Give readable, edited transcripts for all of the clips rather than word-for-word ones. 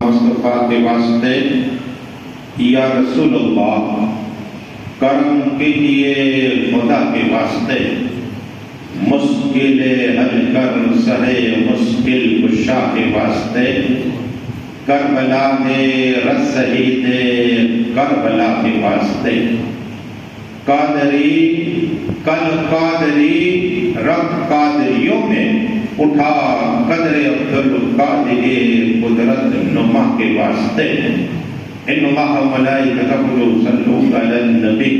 مصطفیٰ کے واسطے یا رسول اللہ کرم کیجیے خدا کے واسطے، مشکل حل کر سہے مشکل کشا کے واسطے، کربلا دے رس شہید کربلا کے واسطے، قادری کل قادری رب قادریوں میں اٹھا قدر عبدالقادر قدرت نما کے واسطے، ان اللہ و ملائکتہ یصلون علی النبی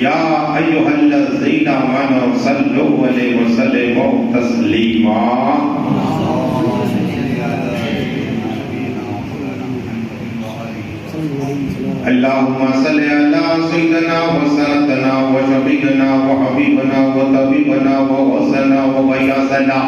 یا ایھا الذین آمنوا صلوا علیہ وسلموا تسلیما۔ اللہم صلی علی سیدنا و سندنا و شفیعنا و حبیبنا و طبیبنا و غوثنا و غیاثنا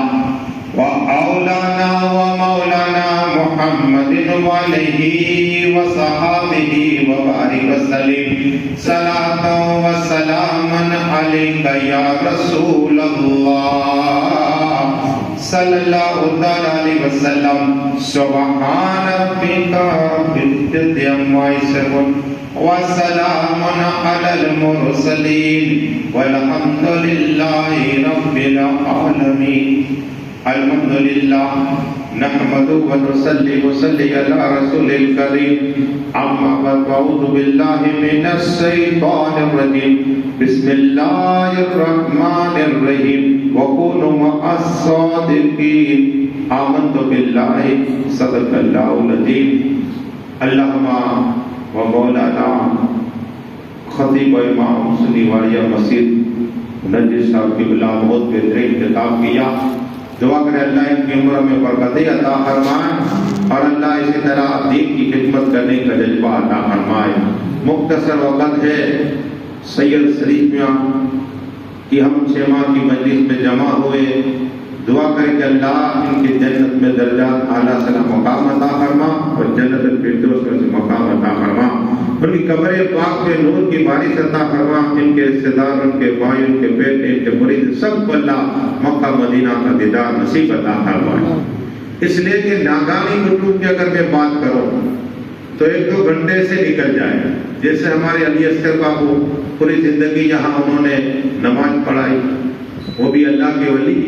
و اولانا و مولانا محمد و علیہ و صحابہ و بارک وسلم صلاۃ و سلاما علیک یا رسول اللہ صلی اللہ علیہ وسلم۔ سبحان ربک رب العزۃ عما یصفون وسلام علی المرسلین والحمد للہ رب العالمین۔ الحمدللہ نحمد و نصلی علی رسول الکریم، اما بعد اعوذ باللہ من الشیطان الرجیم، بسم اللہ الرحمن الرحیم، وکونوا مع الصادقین، آمنت باللہ صدق اللہ العظیم۔ اللہم و مولانا خطیب و امام سنی والیہ مسجد نجی صاحب کی بلا بہت بہترین خطاب کیا، دعا کرے اللہ ان کی عمر میں برکتیں عطا فرمائے اور اللہ اسی طرح دین کی خدمت کرنے کا جذبہ عطا فرمائے۔ مختصر وقت ہے، سید شریف میاں کی ہم 6 ماہ کی مجلس میں جمع ہوئے، دعا کرے کہ اللہ ان کے جنت میں درجات اعلیٰ سے مقام عطا فرما اور جنت الفردوس میں سے مقام عطا فرما، ان کی قبر پاک میں نور کی بارش عطا فرما، ان کے رشتہ دار، ان کے بھائی، ان کے بیٹے، ان کے مرید سب کو اللہ مکہ مدینہ کا دیدار نصیب عطا فرمائے۔ اس لیے کہ ناگانی گفتگو کی اگر میں بات کروں تو 1-2 گھنٹے سے نکل جائے، جیسے ہمارے علی اصغر بابو پوری زندگی یہاں انہوں نے نماز پڑھائی، وہ بھی اللہ کے ولی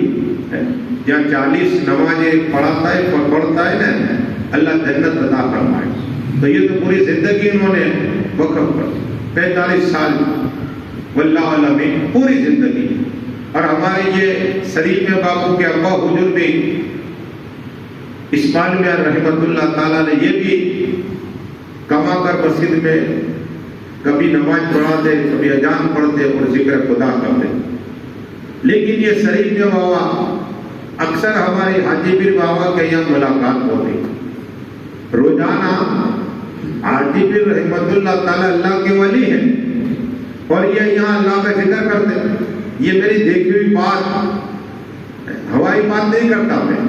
ہے، جہاں 40 نمازیں پڑھتا ہے نا، اللہ جنت عطا فرمائے۔ تو یہ تو پوری زندگی انہوں نے وقف پر 45 سال واللہ علمین پوری زندگی، اور ہمارے یہ شریف بابو کے ابا حضور بھی اسماعیل میاں رحمۃ اللہ تعالیٰ نے یہ بھی کما کر مسجد میں کبھی نماز پڑھاتے، کبھی اذان پڑھتے اور ذکر خدا کرتے۔ لیکن یہ شریف بابا اکثر ہماری حاجی پیر بابا کے یہاں ملاقات ہوتی، روزانہ حاجی پیر رحمۃ اللہ تعالیٰ اللہ کے ولی ہیں اور یہ یہاں اللہ کا ذکر کرتے۔ یہ میری دیکھی ہوئی بات، ہوائی بات نہیں کرتا میں،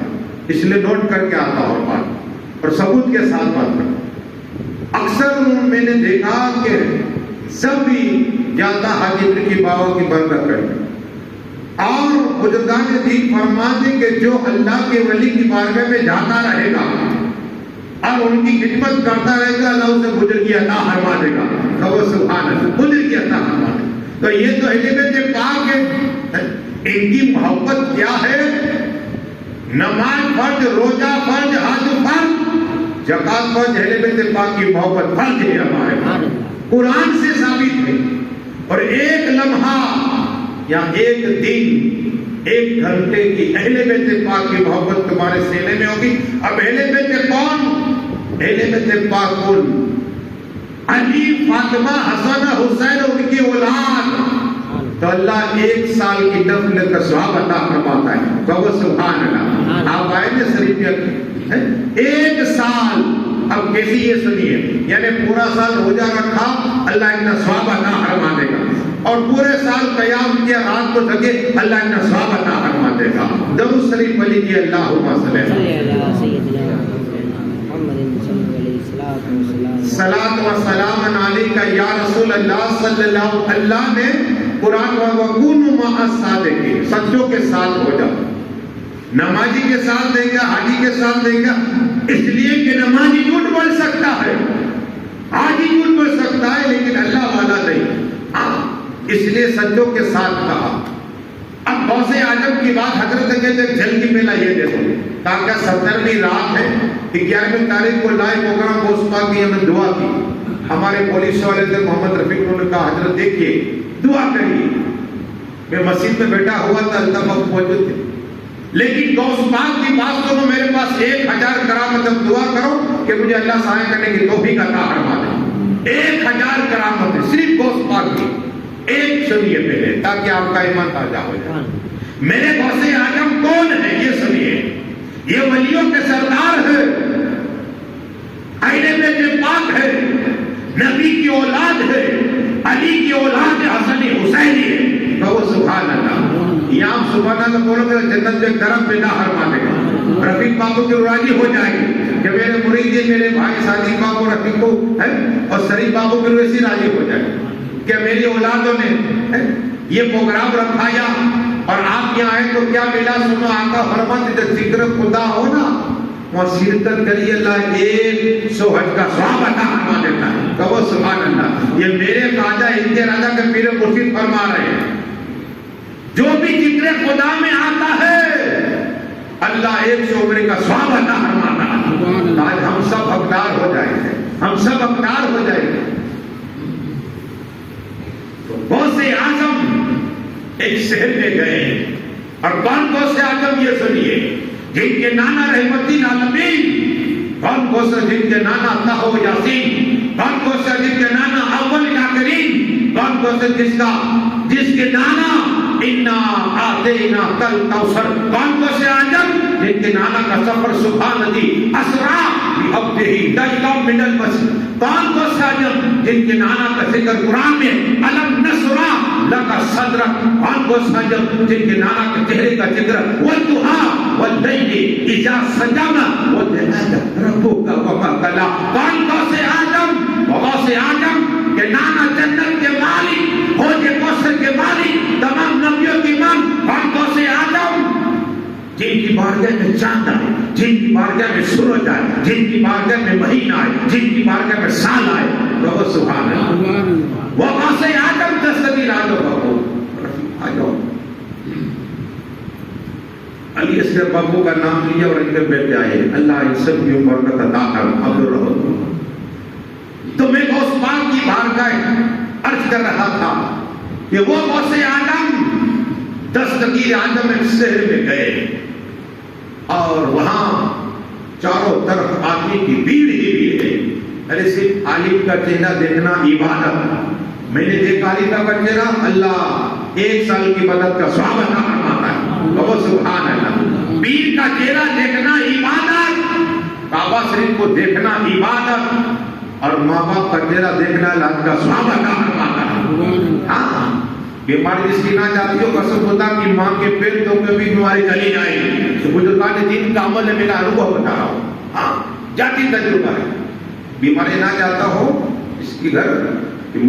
اس لیے نوٹ کر کے آتا ہوں بات اور ثبوت کے ساتھ بات کرتا۔ اکثر میں نے دیکھا کہ سب بھی جاتا حاجی پیر کی بابا کی برکت کرتے، اور بزرگان دین فرماتے کہ جو اللہ کے ولی کی بارگاہ میں جاتا رہے گا اور ان کی خدمت کرتا رہے گا، اللہ اسے بزرگی عطا فرما دے گا۔ کہو سبحان اللہ، بزرگی عطا فرما دے گا۔ تو یہ تو اہل بیت پاک ہے، ان کی محبت کیا ہے؟ نماز فرض، روزہ فرض، حج فرض، زکات فرض، اہل بیت پاک کی محبت فرض ہے ہمارے، قرآن سے ثابت ہے۔ اور ایک لمحہ یا ایک دن، 1 گھنٹے کی اہل بیت پاک کی محبت تمہارے سینے میں ہوگی۔ اب اہل بیت کون؟ اہل بیت پاک کون؟ علی، فاطمہ، حسن، حسین، ان کی اولاد۔ تو اللہ 1 سال کی نفل کا ثواب عطا فرماتا ہے۔ کہو سبحان اللہ۔ آپ آئے تھے شریف میں 1 سال، اب کیسی یہ سنیے، یعنی پورا سال روزہ رکھا، اللہ اتنا ثواب عطا فرما دے گا، اور پورے سال قیام کیا، رات کو جگے، اللہ اتنا ثواب عطا فرما دے گا۔ درود شریف پڑھیے، اللہم صلی علی سیدنا صلاۃ و سلام علیک یا رسول اللہ صلی اللہ علیہ وسلم۔ اللہ نے قرآن وَكُونُوا مَعَ الصَّادِقِينَ، سچوں کے ساتھ ہو جاؤ۔ نمازی کے ساتھ دیں گا، حاجی کے ساتھ دیں گا، اس لیے کہ نمازی کیوں لگے تو جلدی پہلا یہ دے دو تاکہ 17ویں رات ہے 11ویں تاریخ کو لائے پروگرام گوشت پاک کی ہم نے دعا کی. ہمارے پولیس والے تھے محمد رفیق، انہوں نے کہا حضرت دیکھیے دعا کریے. میں مسجد میں بیٹھا ہوا تھا، اللہ پاک موجود تھے، لیکن گوشت پاک کی بات سنو، میرے پاس 1000 کرامت. اب دعا کرو کہ مجھے اللہ سہایہ کرنے کی توفیق عطا فرما دے. 1000 کرامت ہے صرف گوشت پاک کی. ایک سنیے پہلے تاکہ آپ کا ایمان تازہ ہو جائے. میرے غوث اعظم کون ہے یہ سنیے. یہ ولیوں کے سردار ہے، اہل بیت پاک ہے، نبی کی اولاد ہے، علی کی اولاد ہے، حسن حسینی ہے. کہو سبحان اللہ. یہاں سبحان اللہ بولو گے جنت میں درم پیدا فرما دے گا. رفیق بابو کی راضی ہو جائے گی کہ میرے مرید میرے بھائی صادق بابو رفیق کو ہے اور شریف بابو کی ویسی راضی ہو جائے کہ میری اولادوں نے یہ پروگرام رکھایا اور آپ یہاں آئے تو کیا ملا. سنو آقا فرماتے ہیں ذکر خدا ہو نا وہاں شرکت کریے، اللہ 100 حج کا ثواب عطا فرما دیتا ہے. کہو سبحان اللہ. یہ میرے خواجہ ان کے راجہ کے پیر مرشد فرما رہے ہیں جو بھی ذکر خدا میں آتا ہے اللہ 100 عمر کا ثواب عطا فرماتا ہے. آج ہم سب حقدار ہو جائیں گے، ہم سب حقدار ہو جائیں گے. غوث اعظم ایک شہر میں گئے اور کون غوث اعظم یہ سنیے جن کے نانا رحمتی العالمین، کون غوث جن کے نانا طہ و یاسین، کون غوث جن کے نانا اول یاکرین، کون غوث جس کے نانا انا آتینا کل کوثر، کون غوث اعظم جن کے نانا کا سفر سبحان ندی اسرا بعبدہ لیلا من المسجد، کون غوث اعظم جن کے نانا کا ذکر قرآن میں الم نشرح لک صدرک، کون غوث اعظم جن کے نانا کے چہرے کا ذکر والضحیٰ واللیل اذا سجا ودعاک ربک وما قلی، کون غوث اعظم کہ نانا جنت کے مالک، حوض کوثر کے مالک، تمام نبیوں کے امام، کون غوث اعظم جن کی بارگاہ میں چاند آئے، جن کی بارگاہ میں سورج آئے، جن کی بارگاہ میں مہینہ آئے، جن کی بارگاہ میں سال آئے. رب سبحان اللہ. وہ غوث اعظم دستگیر آجو بابو رفیق آجو. علی اصغر بابو کا نام لیا اور ان کے بیٹے آئے. اللہ ان سب کی برکت عطا کر اب رہو. تو میں غوث پاک کی بارگاہ عرض کر رہا تھا کہ وہ غوث اعظم دستگیر اعظم ایک شہر میں گئے اور وہاں چاروں طرف آدمی کی بھیڑ ہی بھیڑ ہے. ارے صرف عالم کا چہرہ دیکھنا عبادت. میں نے دیکھا عالم کا چہرہ اللہ 1 سال کی مدد کا ثواب عطا فرماتا ہے. کہو سبحان اللہ. پیر کا چہرہ دیکھنا عبادت، کعبہ شریف کو دیکھنا عبادت، اور ماں باپ کا چہرہ دیکھنا اللہ کا ثواب عطا فرماتا ہے. ہاں بیماری جس کی نہ جاتی ہو قسم خدا کی ماں کے پیٹ تو کبھی بیماری چلی جائے گی. تو بزرگان دین کا عمل ہے، میرا انوبھو بتا رہا ہوں. ہاں جاتی تجربہ ہے. بیماری نہ جاتا ہو اس کی گھر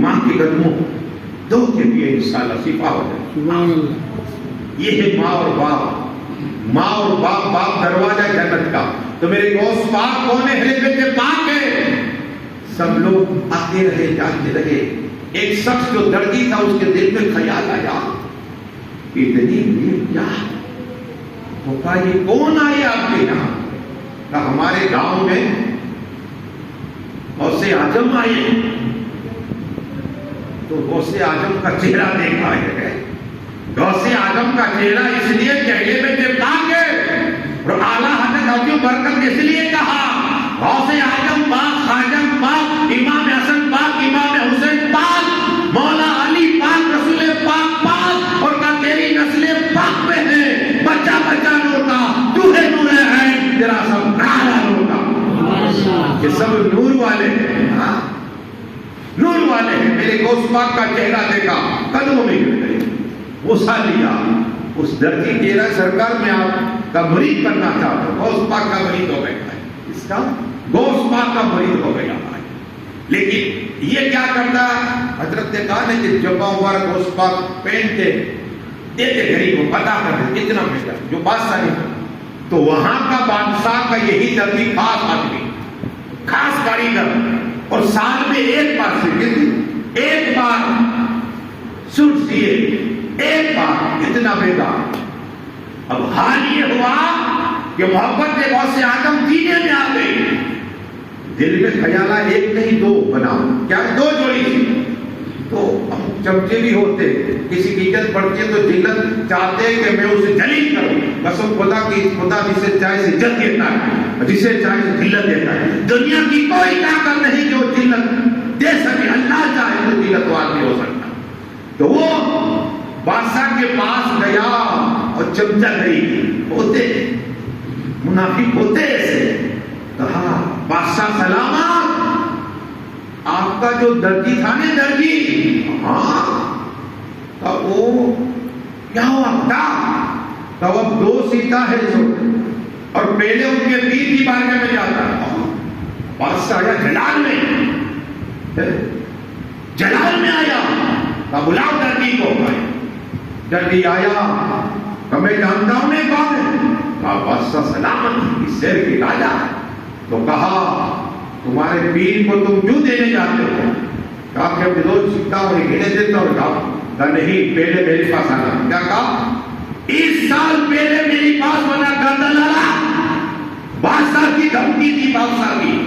ماں کی قدموں دو کے لیے انشاءاللہ شفا ہو جائے. یہ ہے ماں اور باپ. ماں اور باپ دروازہ جنت کا. تو میرے غوث پاک کون ہے؟ اہل بیت پاک ہے. سب لوگ آتے رہے جاتے رہے. ایک شخص جو دردی تھا اس کے دل میں خیال آیا اتنی بھیڑ کیا ہے؟ وہ کہا یہ کون آئے آپ کے یہاں؟ کہا ہمارے گاؤں میں غوث اعظم آئے. تو غوث اعظم کا چہرہ دیکھا ہے. غوث اعظم کا چہرہ اس لیے کہ اہل بیت پاک ہے اور اعلیٰ حضرت کی برکت اس لیے کہا غوث اعظم پاک، خواجہ پاک، امام حسن پاک، امام حسین پاک، مولا علی پاک، رسول پاک پاک، اور کہا تیری نسل پاک میں ہے. بچہ بچہ روتا تو ہے نور عین، تیرا سب کالا روتا. یہ سب نور والے ہیں. نور والے ہیں. میرے غوث پاک کا چہرہ دیکھا قدموں میں گر گئے. غصہ لیا. اس دردی چہرہ سرکار میں آپ کا مرید کرنا چاہتا ہوں. غوث پاک کا مرید ہو گیا ہے. اس کا غوث پاک کا مرید ہو گیا ہے. لیکن یہ کیا کرتا؟ حضرت نے کہا کہ جبا مبارک غوث پاک پہنتے دیتے غریب کو پتا کرتے اتنا ملتا جو بادشاہ نہیں. تو وہاں کا بادشاہ کا یہی دردی خاص آدمی، خاص کاریگر، اور سال میں ایک بار سے ایک بار سوٹ دیے، ایک بار اتنا بیگا. اب حال یہ ہوا کہ محبت غوث اعظم سینے میں آ گئی. دل میں خیالات ایک نہیں دو بناؤ. کیا دو جوڑی تھی. تو ہم چمچے بھی ہوتے, کسی کی عزت بڑھتی ہے تو جلت چاہتے ہیں کہ میں اسے جلیل کروں. قسم خدا کی, خدا جسے چاہے سے عزت دیتا ہے, جسے چاہے سے ذلت دیتا ہے. دنیا کی کوئی طاقت نہیں جو ذلت دے سکے. اللہ چاہے تو ذلت وار نہیں ہو سکتا. تو وہ بادشاہ کے پاس گیا اور چمچا گئی. ہوتے منافق ہوتے ایسے. کہا بادشاہ سلامت, آپ کا جو درجی تھا نا درجی, ہاں وہ کیا ہوا بتا. تو اب 2 سیتا ہے جو, اور پہلے ان کے 20 کی بارگاہ میں جاتا. بادشاہ آیا جلال میں آیا. بلاؤ درجی کو. درجی آیا. میں جانتا ہوں میں کون ہے. کہا بادشاہ سلامت اس شہر کے راجا. تو کہا تمہارے پیر کو تم کیوں دینے جاتے ہو. کہا کہ روز سیکھتا ہوں گنے دیتا ہوں. کہا نہیں, پہلے میرے پاس آنا. کیا کہا 20 سال پہلے میری پاس بنا گردن لڑا. بادشاہ کی دھمکی تھی, بادشاہ کی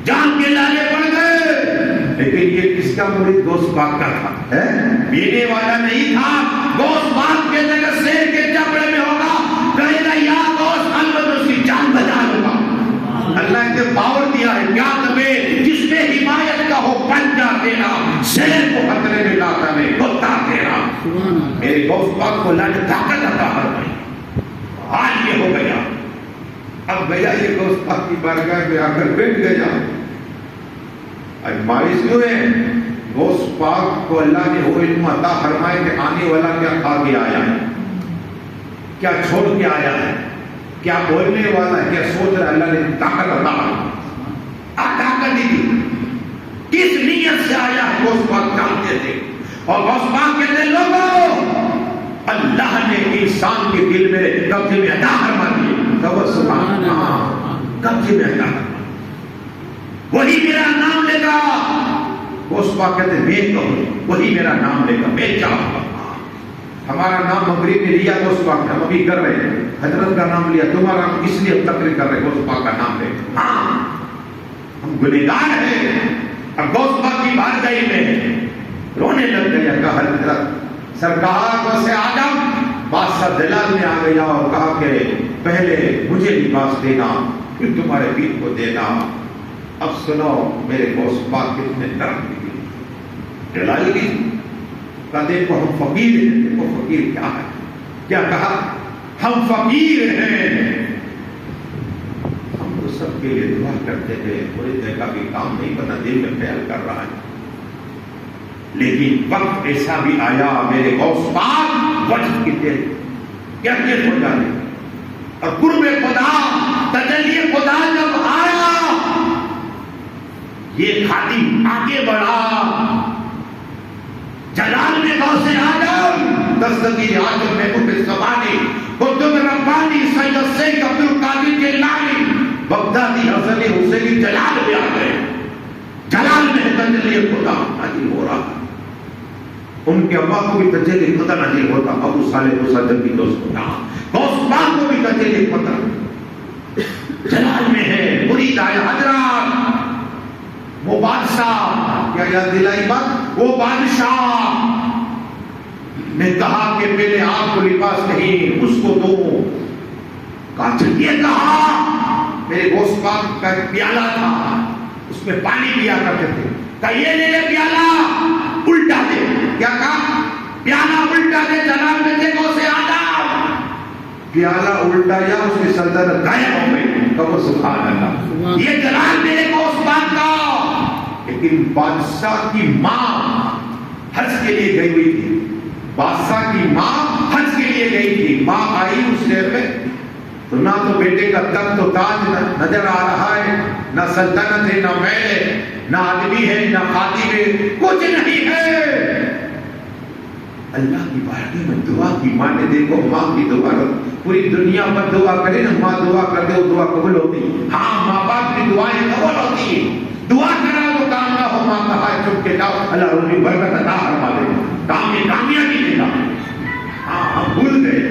جان کے لالے پڑ گئے. لیکن یہ کس کا مرید غوث پاک کا تھا, پینے والا نہیں تھا. غوث پاک کے جگہ شیر کے چپڑے میں ہوگا, کہے گا یا غوث البت اس کی جان بچا لوں گا. اللہ نے باور دیا ہے. کیا تمہیں جس میں حمایت کا ہو پنجہ تیرا, شیر کو خطرے میں لاتا ہے کتا تیرا. میرے غوث پاک کو اللہ نے طاقت عطا فرمائی. حال یہ ہو گیا. اب گیا یہ غوث پاک کی بارگاہ میں آ کر بیٹھ گیا. مایوس کیوں ہے. غوث پاک کو اللہ نے وہ علم عطا فرمائے کہ آنے والا کیا کھا کے آیا ہے, کیا چھوڑ کے آیا ہے, کیا بولنے والا ہے, کیا سوچ رہا ہے. اللہ نے طاقت طاقت دی تھی. کس نیت سے آیا ہے غوث پاک جانتے تھے. اور غوث پاک کہتے ہیں لوگوں, اللہ نے انسان کے دل میں قبضے میں عطا فرما دیے. سبحان اللہ, قبضے میں عطا فرما, وہی میرا نام لے گا. غوث پاک کہتے ہیں میں کہوں, وہی میرا نام لے گا, میں چاہوں گا. ہمارا نام مغرب نے لیا غوث پاک نے, ہم ابھی کر رہے ہیں. حضرت کا نام لیا, تمہارا نام اس لیے ہم تقریر کر رہے ہیں غوث پاک کا نام لے. ہاں ہم گنہگار ہیں. اب غوث پاک کی بارگاہ میں رونے لگ گیا. کہا حضرت سرکار غوث اعظم. بادشاہ جلال میں آ گیا اور کہا کہ پہلے مجھے لباس دینا, پھر تمہارے پیر کو دینا. اب سنو میرے غوث پاک کتنے نرم دی. جلال کی کہا دیکھو ہم فقیر ہیں. دیکھو فقیر کیا ہے. کیا کہا ہم فقیر ہیں. ہم تو سب کے لیے دعا کرتے ہیں. تھوڑی دیر کا بھی کام نہیں بنا, دل میں خیال کر رہا ہے. لیکن وقت ایسا بھی آیا میرے غوث پاک وجد کی دیر کیا دیر ہو جانے. اور قرب خدا تجلی خدا جب آیا, یہ خادم آگے بڑھا. جلال میں غوث اعظم, دستگیر اعظم محبوب زمانے, قطب ربانی سید الشیخ عبد القادر جیلانی, بغدادی حسن حسینی جلال میں آ گئے. جلال میں تجلی خدا نازل ہو رہا. ان کے ابا کو بھی تجلی خدا نازل ہوتا. ابو صالح مسجد کی دوست ہوتا. غوث پاک کو بھی تجلی خدا جلال میں ہے. مرید آیا حضرات. وہ بادشاہ کیا یاد دلائی بات, وہ بادشاہ نے کہا کہ پہلے آپ کو لباس نہیں, اس کو دو. کہا یہ کہا میرے غوث پاک کا پیالہ تھا, اس میں پانی پیا کرتے تھے. کہا یہ لے لے پیالہ, الٹا دے. کیا کہا پیالہ الٹا دے. جناب میں سے غوث اعظم پیالہ الٹایا, اس کی سلطنت غائب ہو گئی. کہو سبحان اللہ. یہ جلال میرے غوث پاک کا. لیکن بادشاہ کی ماں حج کے لیے گئی ہوئی تھی. بادشاہ کی ماں حج کے لیے گئی تھی. ماں آئی اس شہر میں تو نہ تو بیٹے کا تخت و تاج نظر آ رہا ہے, نہ سلطنت ہے, نہ محل ہے, نہ آدمی ہے, نہ خادم ہے, کچھ نہیں ہے. اللہ کی بارگاہ میں دعا کی. ماں نے دیکھو ماں کی دعا, پوری دنیا پر دعا کرے نا, ماں دعا کر دے وہ دعا قبول ہوتی. ہاں ماں باپ کی دعائیں قبول ہوتی ہیں. دعا کرا تو کام نہ ہو, ماں کہا چپ کے جاؤ, اللہ ان کی برکت عطا فرما دے, کام میں کامیابی دے گا. ہاں ہم بھول گئے.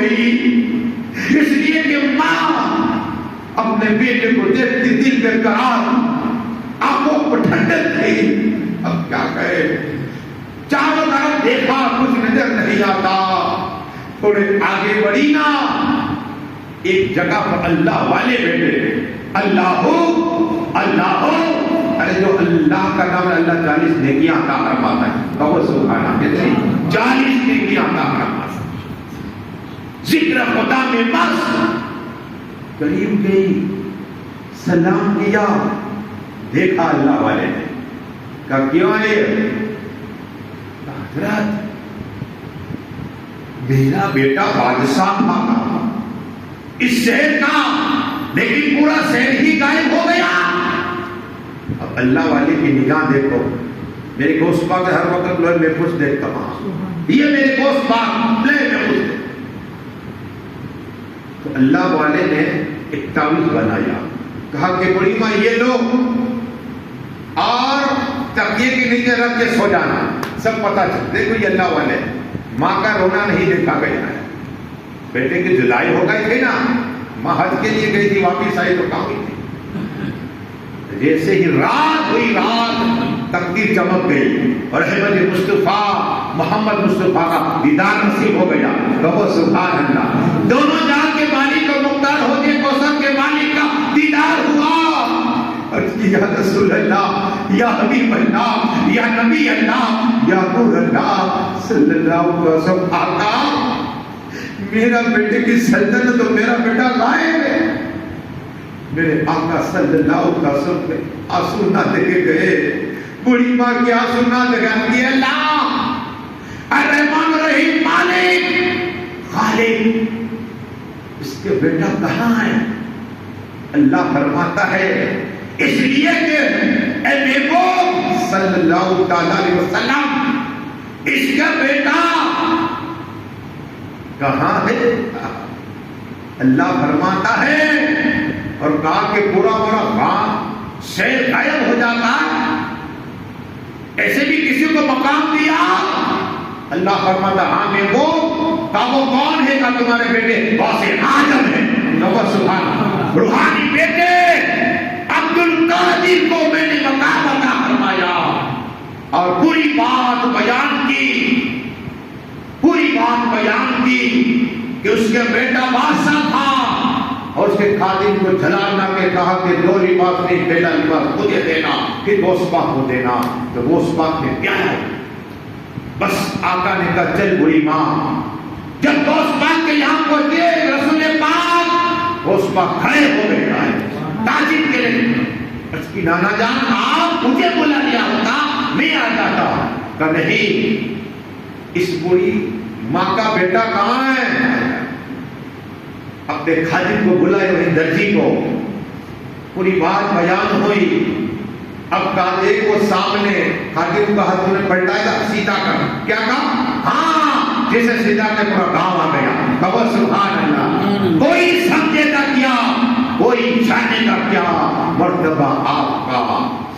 گئی، اس لیے کہ ماں اپنے بیٹے کو دیکھتی دل بے قرار، آنکھوں کو ٹھنڈک تھی۔ اب کیا کہے، چاروں طرف دیکھا کچھ نظر نہیں آتا، تھوڑے آگے بڑھی نا، ایک جگہ پر اللہ والے بیٹھے، اللہ ہو اللہ ہو، ارے جو اللہ کا نام ہے اللہ 40 نیکیاں عطا فرماتا ہے، کہو سبحان اللہ، 40 نیکیاں عطا فرماتا ہے۔ ذکر خدا میں مست، قریب گئی، سلام کیا، دیکھا اللہ والے نے، کہا کیوں آئے؟ حضرت میرا بیٹا بادشاہ تھا اس شہر کا، لیکن پورا شہر ہی غائب ہو گیا۔ اب اللہ والے کی نگاہ دیکھو، میرے گوشت پاک ہر وقت لوگ محفوظ دیکھتا ہوں، یہ میرے گوشت پاک لے محفوظ دیکھتا۔ تو اللہ والے نے ایک تعویذ بنایا، کہا کہ بڑی ماں یہ لو اور تکیے کے نیچے رکھ کے سو جانا، سب پتا چل۔ دیکھو یہ اللہ والے، ماں کا رونا نہیں دیکھا گیا ہے، بیٹے کی جدائی ہو گئی تھی نا، ماں حج کے لیے گئی تھی، واپس آئی تو کہاں ہوئی تھی، جیسے ہی رات ہوئی، رات تقدیر چمک گئی اور احمد مصطفیٰ محمد مصطفیٰ کا دیدار نصیب ہو گیا، کہو سبحان اللہ۔ دونوں جہاں کے مالک اور مختار ہو کے کوثر کے مالک کا دیدار ہوا، یا رسول اللہ، یا حبیب اللہ، یا نبی اللہ، یا نور اللہ صلی اللہ علیہ وسلم، آقا میرا بیٹے کی سلطنت تو میرا بیٹا غائب ہے۔ میرے آقا صلی اللہ علیہ وسلم نے آنسو نہ دیکھے گئے، بڑی ماں کی آنسو نہ دیکھے، اللہ الرحمن الرحیم مالک خالق، اس کے بیٹا کہاں ہے؟ اللہ فرماتا ہے اس لیے کہ اے محبوب صلی اللہ تعالی علیہ وسلم، اس کا بیٹا کہاں ہے؟ اللہ فرماتا ہے اور کہا کہ پورا گاؤں شہر غائب ہو جاتا، ایسے بھی کسی کو مقام دیا؟ اللہ فرماتا ہاں محبوب، کہا وہ کون ہے؟ کہا تمہارے بیٹے غوث اعظم ہے، سبحان، روحانی بیٹے عبد القادر کو میں نے مقام عطا فرمایا، اور پوری بات بیان کی، پوری بات بیان کی کہ اس کے بیٹا بادشاہ تھا، اور اس کے خادم کو جلال کے کہا کہ دو لباس نہیں، پہلا لباس مجھے دینا، پھر غوث پاک کو دینا، تو غوث پاک نے کیا ہے؟ بس آقا نے کہا چل بڑی ماں، جب غوث پاک کے یہاں پہنچے رسول پاک، غوث پاک کھڑے ہو گئے تعظیم کے لیے، اس کی نانا جان آپ مجھے بلا لیا ہوتا میں آ جاتا، کہ نہیں، اس بڑی ماں کا بیٹا کہاں ہے؟ اپنے خادم کو بلائے، وہی درجی کو، پوری بات بیان ہوئی۔ اب کہا ایک وہ سامنے، خادم کا ہاتھ نے پلٹایا تھا، سیدھا کر، کیا کہا؟ ہاں، جیسے سیدھا کے پورا گاؤں آ گیا، کہو سبحان اللہ۔ کوئی سمجھے گا کیا، کوئی جانے گا کیا، مرتبہ آپ کا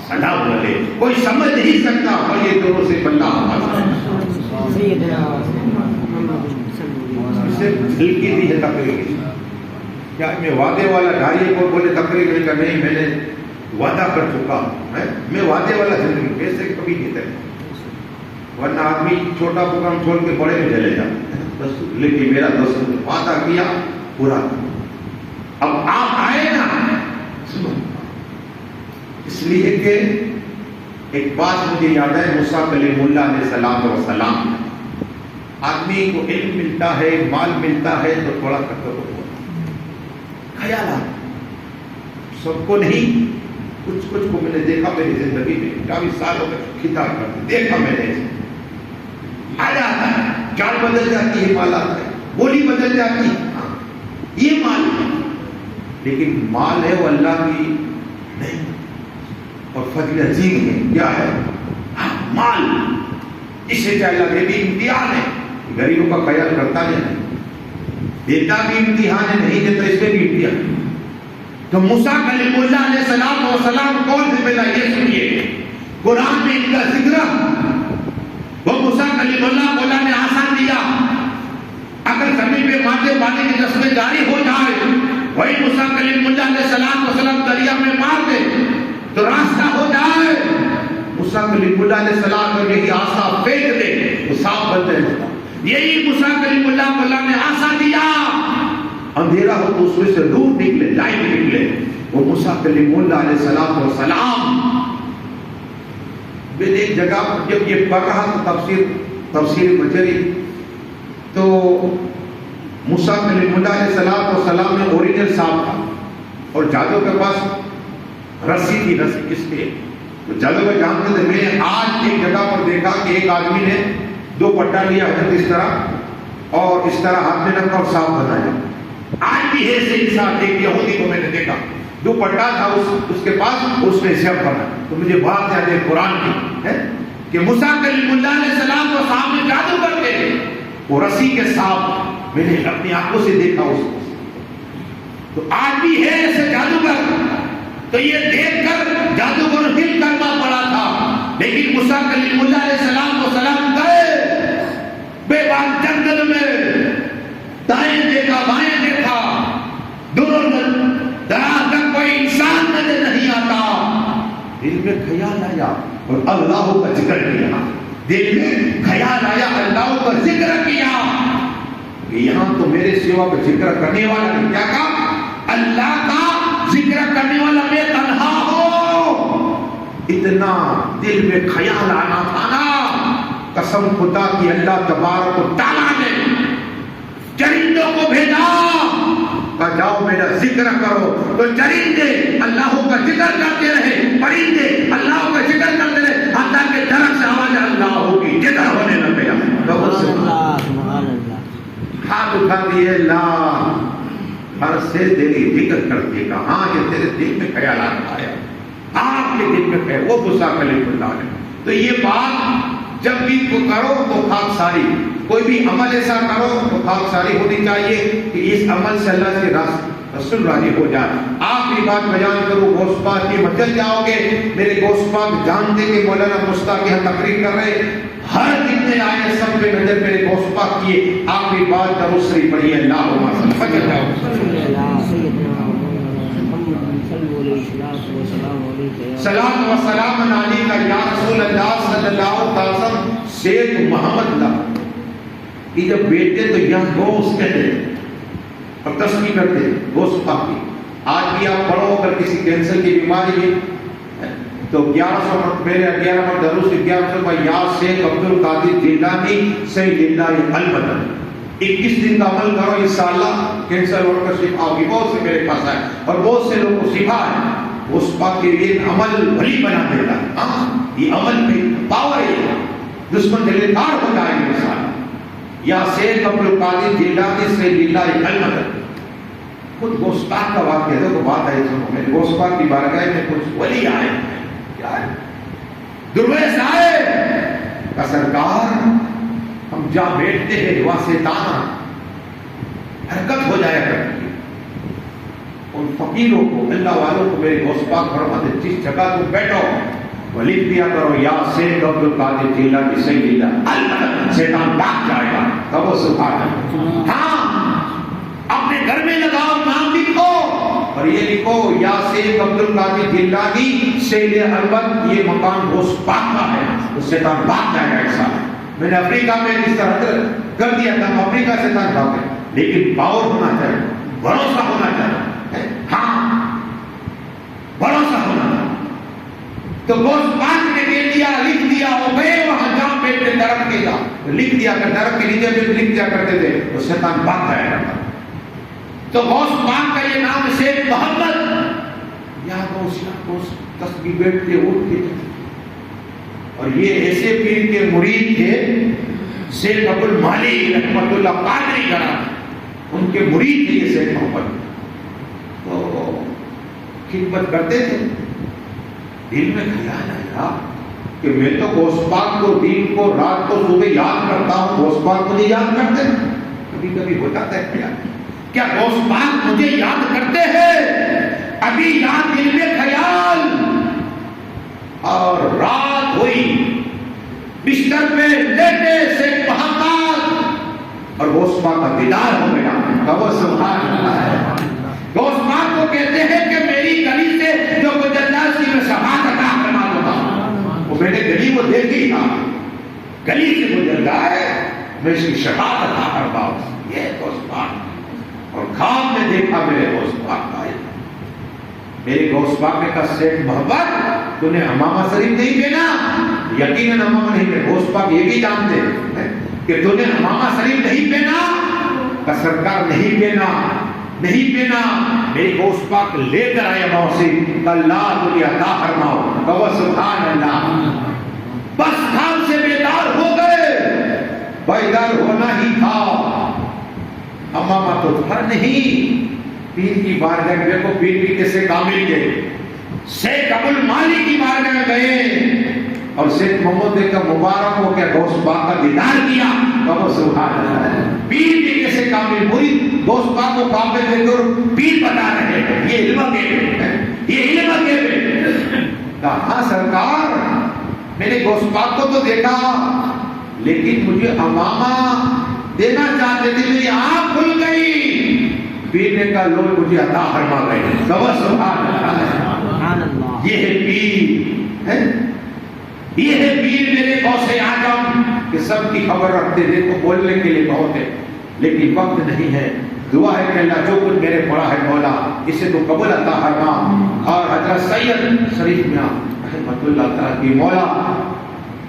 سلام علیہ، کوئی سمجھ نہیں سکتا، اور یہ دونوں سے بندہ اسے ہلکی دی ہے تقریر، کیا میں وعدے والا ڈھائی کو بولے تقریر نہیں کر، نہیں میں نے وعدہ کر چکا ہوں، میں وعدے والا زندگی پیسے کبھی نہیں کرتا، ورنہ آدمی چھوٹا پروگرام چھوڑ کے بڑے میں چلے جاتا، بس لیکن میرا دوست وعدہ کیا پورا۔ اب آپ آئے نا، اس لیے کہ ایک بات مجھے یاد ہے، موسیٰ کلیم اللہ علیہ السلام، آدمی کو علم ملتا ہے، مال ملتا ہے تو تھوڑا تکبر ہوتا ہے، خیالات سب کو نہیں، کچھ کو میں نے دیکھا میری زندگی میں 40 سال ہو گئے خطاب کرتے، دیکھا میں نے، آ جاتا ہے، چال بدل جاتی ہے، مال آتا ہے، بولی بدل جاتی ہے، یہ مال ہے، لیکن مال ہے وہ اللہ کی نہیں، اور فضل عظیم ہے، کیا ہے؟ مال، اس سے چاہے اللہ بھی امتحان ہے، غریبوں کا خیال کرتا نہیں، دیتا بھی امتحان ہے، نہیں دیتا اس میں بھی امتحان ہے۔ تو موسیٰ کلیم اللہ علیہ السلام کون سے ملا؟ یہ سنیے، قرآن میں ان کا ذکر، وہ موسیٰ کلیم اللہ کو اللہ نے آسان دیا، اگر زمین پہ ماتے علیہ السلام دریا میں مار دے تو راستہ ہو جائے، موسیٰ کلیم اللہ علیہ السلام کو یہی عصا پھینک دے تو صاف بن جائے۔ یہی موسیٰ کلیم اللہ کو اللہ نے عصا دیا، اندھیرا ہو تو اس میں سے نور نکلے، لائٹ نکلے۔ وہ موسیٰ کلیم اللہ علیہ السلام میں ایک جگہ جب یہ پڑھ رہا تو تفسیر مجری تو موسیٰ کلیم اللہ علیہ السلام میں اوریجنل سانپ تھا اور جادو کے پاس رسی تھی، رسی کس کے تو جادو میں جانتے تھے۔ میں نے آج ایک جگہ پر دیکھا کہ ایک آدمی نے دو پٹا لیا حضرت اس طرح اور اس طرح ہاتھ میں رکھا اور سانپ بنایا۔ آج بھی ہے سے انسان ایک یہودی کو میں نے دیکھا، دو پٹا تھا اس کے پاس، اس نے سب بنا۔ تو مجھے بات یاد ہے قرآن کی ہے کہ موسیٰ کلیم اللہ علیہ السلام کو سامنے جادو کرتے وہ رسی کے سانپ میں نے اپنی آنکھوں سے دیکھا اس کو۔ تو آج بھی ہے ایسے جادوگر، تو یہ دیکھ کر جادوگر ہل کرنا پڑا تھا، لیکن موسیٰ کلیم اللہ علیہ السلام کو سلام گئے بے بان جنگل میں، دائیں دیکھا بائیں دیکھا، دونوں دراز تک کوئی انسان نظر نہیں آتا۔ دل میں خیال آیا اور اللہ کا ذکر کیا، دل میں خیال آیا اللہ کا ذکر کیا کہ یہاں تو میرے سوا کا ذکر کرنے والا نہیں۔ کیا کہا؟ اللہ کا ذکر کرنے والا میں تنہا ہوں۔ اتنا دل میں خیال آنا تھا نا، قسم خدا کی اللہ تبارک و تعالیٰ نے چرندوں کو بھیجا، کہا جاؤ میرا ذکر کرو، تو چرندے اللہ کا ذکر کرتے رہے، پرندے اللہ کا ذکر کرتے رہے، حتیٰ کہ درخت سے آواز اللہ کی ذکر ہونے لگ گیا۔ ہاتھ اٹھا دیے، اللہ ہر سے تیری ذکر کرتے کا، ہاں یہ تیرے دل میں خیالات آیا، آپ کے دل میں خیال، وہ موسیٰ کلیم اللہ نے۔ تو یہ بات جب بھی کو کرو تو خاک ساری، کوئی بھی عمل ایسا کرو تو خاک ساری ہونی چاہیے کہ اس عمل سے اللہ سے رسول راضی ہو جائے۔ آخری بات بیان کروں، غوث پاک کی مسجد جاؤ گے، میرے غوث پاک جانتے کہ مولانا مشتاق یہاں تقریر کر رہے، ہر جتنے آئے سب پہ نظر میرے غوث پاک کیے۔ آخری بات درود شریف پڑھیے، اللہم صل فجر جاؤ سلام و سلام علیکہ یا رسول اللہ صلی اللہ علیہ وسلم۔ شیخ محمد اللہ کہ جب بیٹھتے تو یہاں غوث کہتے اور تسبیح کرتے غوث پاک کی۔ آج بھی آپ پڑھو اگر کسی کینسر کی بیماری ہے تو 1100 میرے 11 پر درود 1100 پر یا شیخ عبد القادر جیلانی سید اللہ المدن 21 دن کا عمل کرو، انشاءاللہ کینسر اور کا شفا ہوگی۔ بہت سے میرے پاس آئے اور بہت سے لوگوں کو شفا ہے۔ اس پاک کے لیے عمل بھلی بنا دیتا ہے۔ ہاں یہ عمل میں پاور ہے، دشمن دلے کار ہو جائے گا انسان۔ یا شیخ عبد القادر جیلانی سید اللہ المدن، خود غوث پاک کا واقعہ ہے تو بات ہے سنو۔ میرے غوث پاک کی بارگاہ میں کچھ ولی آئے، کیا ہے درویش آئے کہ سرکار ہم جہاں بیٹھتے ہیں وہاں شیطان حرکت ہو جایا کرتی ہے۔ ان فقیروں کو اللہ والوں کو میرے غوث پاک فرماتے جس جگہ تم بیٹھو وہ لکھ دیا کرو یا شیخ عبد القادر جیلانی سید اللہ المدن، شیطان بھاگ جائے گا۔ تب وہ سبحان اللہ۔ ہاں اپنے گھر میں لگاؤ، نام لکھو اور یہ لکھو یا شیخ عبد القادر جیلانی سید المدن، یہ مکان غوث پاک کا ہے، تو شیطان بھاگ جائے گا ایسا۔ میں نے افریقہ میں اس طرح کر دیا تھا، افریقہ سے تک بھاگے، لیکن پاور ہونا چاہیے، بھروسہ ہونا چاہیے۔ ہاں بھروسہ ہونا چاہیے۔ تو غوث پاک نے دے دیا، لکھ دیا، ہو گئے وہاں جہاں بیٹھے درخت کے جا لکھ دیا کر، درخت کے نیچے بھی لکھ دیا کرتے تھے تو شیطان بھاگ جایا کرتا۔ تو غوث پاک کا یہ نام شیخ محمد، یا غوث تسبیح بیٹھتے اٹھتے، اور یہ ایسے پیر کے مرید تھے شیخ ابو المالی رحمۃ اللہ قادری کرا، ان کے مرید تھے یہ شیخ محمد، تو خدمت کرتے تھے۔ دل میں خیال آیا کہ میں تو غوث پاک کو دن کو رات کو صبح یاد کرتا ہوں، غوث پاک مجھے یاد کرتے ہیں؟ کبھی کبھی ہو جاتا ہے خیال، کیا غوث پاک مجھے یاد کرتے ہیں؟ ابھی یاد دل میں خیال، اور رات ہوئی بستر پہ لیٹے سے محمد اور غوث پاک کا دیدار ہو گیا۔ کہو سبحان اللہ۔ غوث پاک کو کہتے ہیں کہ میری گلی سے جو گزرتا ہے اس کی میں شفاعت عطا فرما دوں گا. وہ میں نے گلی کو دیکھی تھا, گلی سے گزرتا ہے میں اس کی شفاعت عطا فرماؤں. یہ غوث پاک, اور خواب میں دیکھا میرے غوث پاک کا. میرے غوث پاک نے کہا سیٹھ محبت تو نے امامہ شریف نہیں پہنا. یقیناً امامہ نہیں پہنا, غوث پاک یہ بھی جانتے ہیں کہ تو نے امامہ شریف نہیں پہنا. کہ سرکار نہیں پہنا, نہیں پہنا. میری غوث پاک لے کر آئے موسی, اللہ تجھے عطا فرماؤ. کہو سبحان اللہ. بس خواب سے بیدار ہو گئے. بیدار ہونا ہی تھا, امامہ تو تھا نہیں. پیر کی بارگاہ میں دیکھو پیر بھی کیسے کامل گئے. شیخ ابو المالی کی بارگاہ میں گئے اور شیخ محمد کا مبارک ہو کے غوث پاک کا دیدار کیا. کہو سبحان اللہ. پیر بھی کیسے کامل ہوئی, غوث پاک کو کامل دے کر پیر بتا رہے ہیں یہ علم کے ہے, یہ علم کے ہے. کہا سرکار میں نے غوث پاک کو تو دیکھا لیکن مجھے امامہ دینا چاہتے تھے, میری آنکھ کھل گئی. پیر نے کہا لو مجھے عطا فرما گئے. کہو سبحان اللہ. یہ ہے پیر, یہ ہے پیر میرے غوث اعظم کہ سب کی خبر رکھتے تھے. تو بولنے کے لیے بہت ہے لیکن وقت نہیں ہے. دعا ہے کہ اللہ جو کچھ میرے پڑھا ہے مولا اسے تو قبول عطا فرما. اور حضرت سید شریف میاں رحمۃ اللہ تعالیٰ کی مولا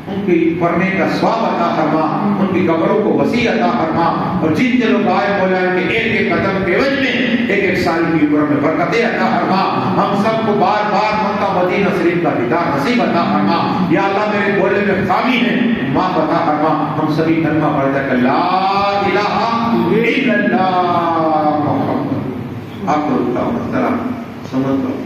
ان کی پڑھنے کا ثواب عطا فرما, ان کی قبروں کو وسیع عطا فرما. اور جتنے لوگ آئے مولا کہ ایک ایک قدم کے عوض میں ایک ایک سال کی عمر میں برکتیں عطا فرما. ہم سب کو بار بار مکہ مدینہ شریف کا دیدار نصیب عطا فرما. یا اللہ میرے بولنے میں خامی ہے معاف عطا فرما. ہم سبھی کلمہ پڑھ کر لا الہ الا اللہ محمد. آپ کو سمجھ لو.